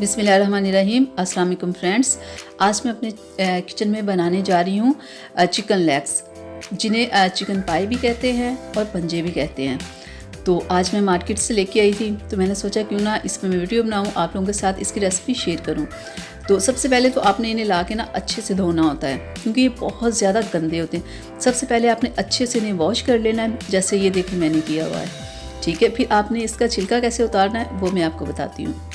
बिस्मिल्लाहिर्रहमानिर्रहीम। अस्सलाम वालेकुम फ्रेंड्स। आज मैं अपने किचन में बनाने जा रही हूँ चिकन लेग्स, जिन्हें चिकन पाई भी कहते हैं और पंजे भी कहते हैं। तो आज मैं मार्केट से लेके आई थी, तो मैंने सोचा क्यों ना इसमें मैं वीडियो बनाऊँ, आप लोगों के साथ इसकी रेसिपी शेयर करूँ। तो सबसे पहले तो आपने इन्हें ला के ना अच्छे से धोना होता है, क्योंकि ये बहुत ज़्यादा गंदे होते हैं। सबसे पहले आपने अच्छे से इन्हें वॉश कर लेना है, जैसे ये देखिए मैंने किया हुआ है। ठीक है, फिर आपने इसका छिलका कैसे उतारना है वो मैं आपको बताती हूँ।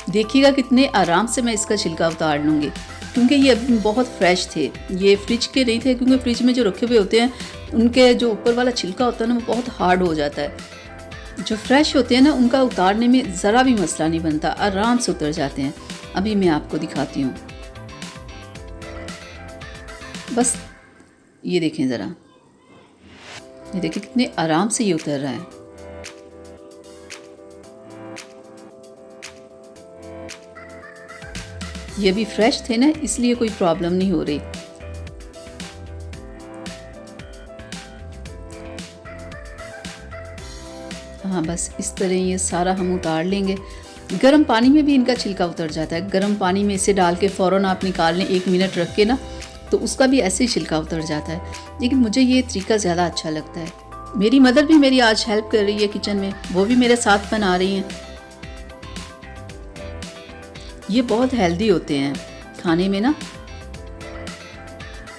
देखिएगा कितने आराम से मैं इसका छिलका उतार लूँगी, क्योंकि ये अभी बहुत फ्रेश थे, ये फ्रिज के नहीं थे, क्योंकि फ्रिज में जो रखे हुए होते हैं उनके जो ऊपर वाला छिलका होता है ना वो बहुत हार्ड हो जाता है। जो फ्रेश होते हैं ना उनका उतारने में ज़रा भी मसला नहीं बनता, आराम से उतर जाते हैं। अभी मैं आपको दिखाती हूँ, बस ये देखें ज़रा, ये देखिए कितने आराम से ये उतर रहा है। ये भी फ्रेश थे ना, इसलिए कोई प्रॉब्लम नहीं हो रही। हाँ, बस इस तरह ये सारा हम उतार लेंगे। गर्म पानी में भी इनका छिलका उतर जाता है। गर्म पानी में इसे डाल के फ़ौरन आप निकाल लें, 1 मिनट रख के ना, तो उसका भी ऐसे ही छिलका उतर जाता है। लेकिन मुझे ये तरीका ज़्यादा अच्छा लगता है। मेरी मदर भी मेरी आज हेल्प कर रही है किचन में, वो भी मेरे साथ बना रही हैं। ये बहुत हेल्दी होते हैं खाने में ना,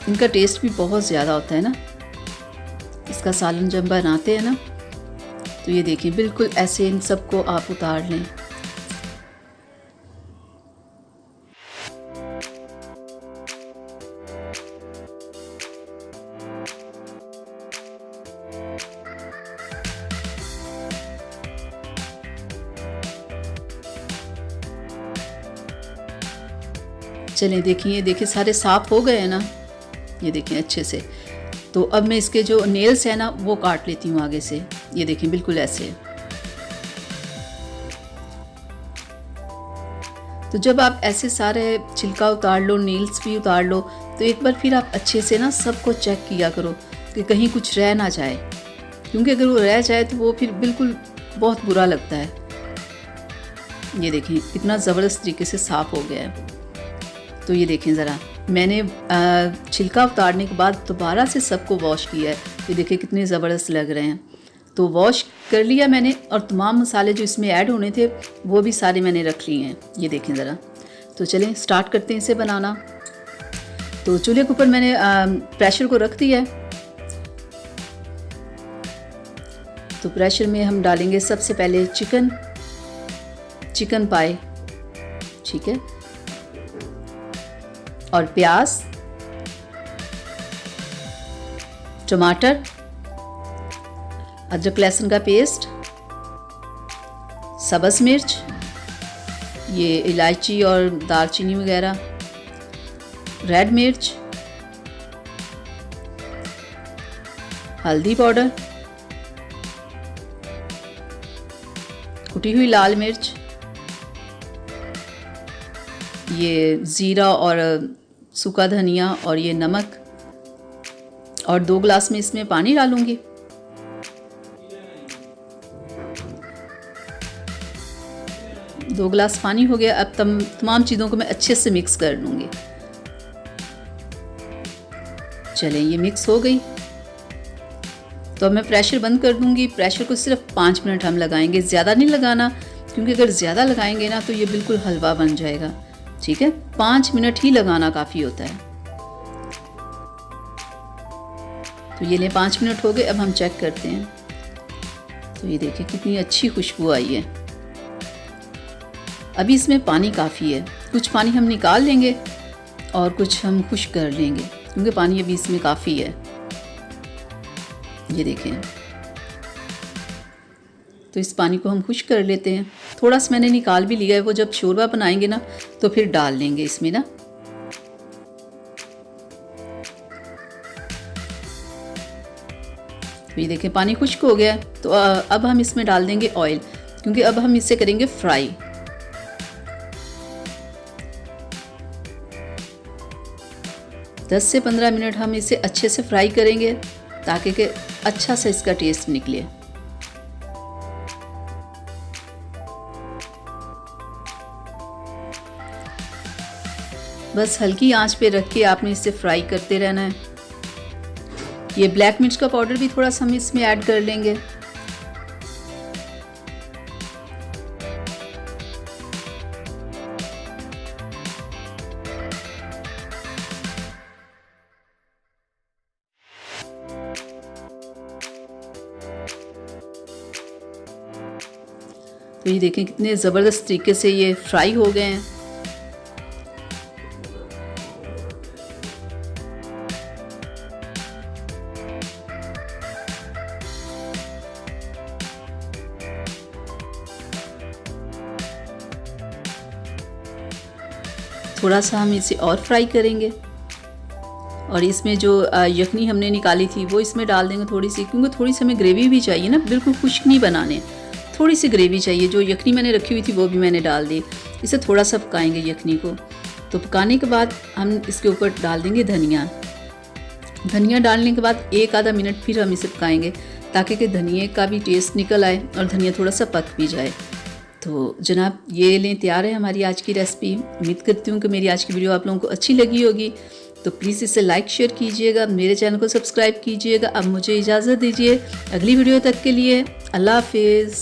इनका टेस्ट भी बहुत ज़्यादा होता है ना। इसका सालन जब बनाते हैं ना, तो ये देखिए बिल्कुल ऐसे इन सबको आप उतार लें। चलें देखिए सारे साफ़ हो गए हैं ना, ये देखें अच्छे से। तो अब मैं इसके जो नेल्स हैं ना वो काट लेती हूँ आगे से। ये देखें बिल्कुल ऐसे। तो जब आप ऐसे सारे छिलका उतार लो, नेल्स भी उतार लो, तो एक बार फिर आप अच्छे से ना सबको चेक किया करो कि कहीं कुछ रह ना जाए, क्योंकि अगर वो रह जाए तो वो फिर बिल्कुल बहुत बुरा लगता है। ये देखें कितना ज़बरदस्त तरीके से साफ़ हो गया है। तो ये देखें ज़रा, मैंने छिलका उतारने के बाद दोबारा से सबको वॉश किया है। ये देखिए कितने ज़बरदस्त लग रहे हैं। तो वॉश कर लिया मैंने, और तमाम मसाले जो इसमें ऐड होने थे वो भी सारे मैंने रख लिए हैं। ये देखें ज़रा। तो चलें स्टार्ट करते हैं इसे बनाना। तो चूल्हे के ऊपर मैंने प्रेशर को रख दिया है। तो प्रेशर में हम डालेंगे सबसे पहले चिकन पाई, ठीक है, और प्याज, टमाटर, अदरक लहसुन का पेस्ट, सब्ज़ मिर्च, ये इलायची और दालचीनी वगैरह, रेड मिर्च, हल्दी पाउडर, कुटी हुई लाल मिर्च, ये ज़ीरा और सूखा धनिया, और ये नमक, और 2 गिलास में इसमें पानी डालूंगी। दो गिलास पानी हो गया। अब तमाम चीज़ों को मैं अच्छे से मिक्स कर लूँगी। चलें ये मिक्स हो गई, तो अब मैं प्रेशर बंद कर दूँगी। प्रेशर को सिर्फ 5 मिनट हम लगाएंगे, ज़्यादा नहीं लगाना, क्योंकि अगर ज़्यादा लगाएंगे ना तो ये बिल्कुल हलवा बन जाएगा। ठीक है, 5 मिनट ही लगाना काफ़ी होता है। तो ये ले 5 मिनट हो गए। अब हम चेक करते हैं। तो ये देखिए कितनी अच्छी खुशबू आई है। अभी इसमें पानी काफ़ी है, कुछ पानी हम निकाल लेंगे और कुछ हम खुश्क कर लेंगे, क्योंकि पानी अभी इसमें काफ़ी है। ये देखें, तो इस पानी को हम खुश्क कर लेते हैं। थोड़ा सा मैंने निकाल भी लिया है, वो जब शोरबा बनाएंगे ना तो फिर डाल लेंगे इसमें ना। तो ये देखें पानी खुश्क हो गया है। तो अब हम इसमें डाल देंगे ऑयल, क्योंकि अब हम इसे करेंगे फ्राई। दस से 15 मिनट हम इसे अच्छे से फ्राई करेंगे, ताकि कि अच्छा से इसका टेस्ट निकले। बस हल्की आंच पे रख के आपने इसे फ्राई करते रहना है। ये ब्लैक मिर्च का पाउडर भी थोड़ा सा हम इसमें ऐड कर लेंगे। तो ये देखें कितने ज़बरदस्त तरीके से ये फ्राई हो गए हैं। थोड़ा सा हम इसे और फ्राई करेंगे और इसमें जो यखनी हमने निकाली थी वो इसमें डाल देंगे थोड़ी सी, क्योंकि थोड़ी सी हमें ग्रेवी भी चाहिए ना, बिल्कुल खुश्क नहीं बनाने, थोड़ी सी ग्रेवी चाहिए। जो यखनी मैंने रखी हुई थी वो भी मैंने डाल दी। इसे थोड़ा सा पकाएंगे यखनी को। तो पकाने के बाद हम इसके ऊपर डाल देंगे धनिया। धनिया डालने के बाद 1-आधा मिनट फिर हम इसे पकाएंगे ताकि कि धनिया का भी टेस्ट निकल आए और धनिया थोड़ा सा पक भी जाए। तो जनाब ये लें, तैयार है हमारी आज की रेसिपी। उम्मीद करती हूँ कि मेरी आज की वीडियो आप लोगों को अच्छी लगी होगी। तो प्लीज़ इसे लाइक शेयर कीजिएगा, मेरे चैनल को सब्सक्राइब कीजिएगा। अब मुझे इजाज़त दीजिए, अगली वीडियो तक के लिए अल्लाह हाफिज़।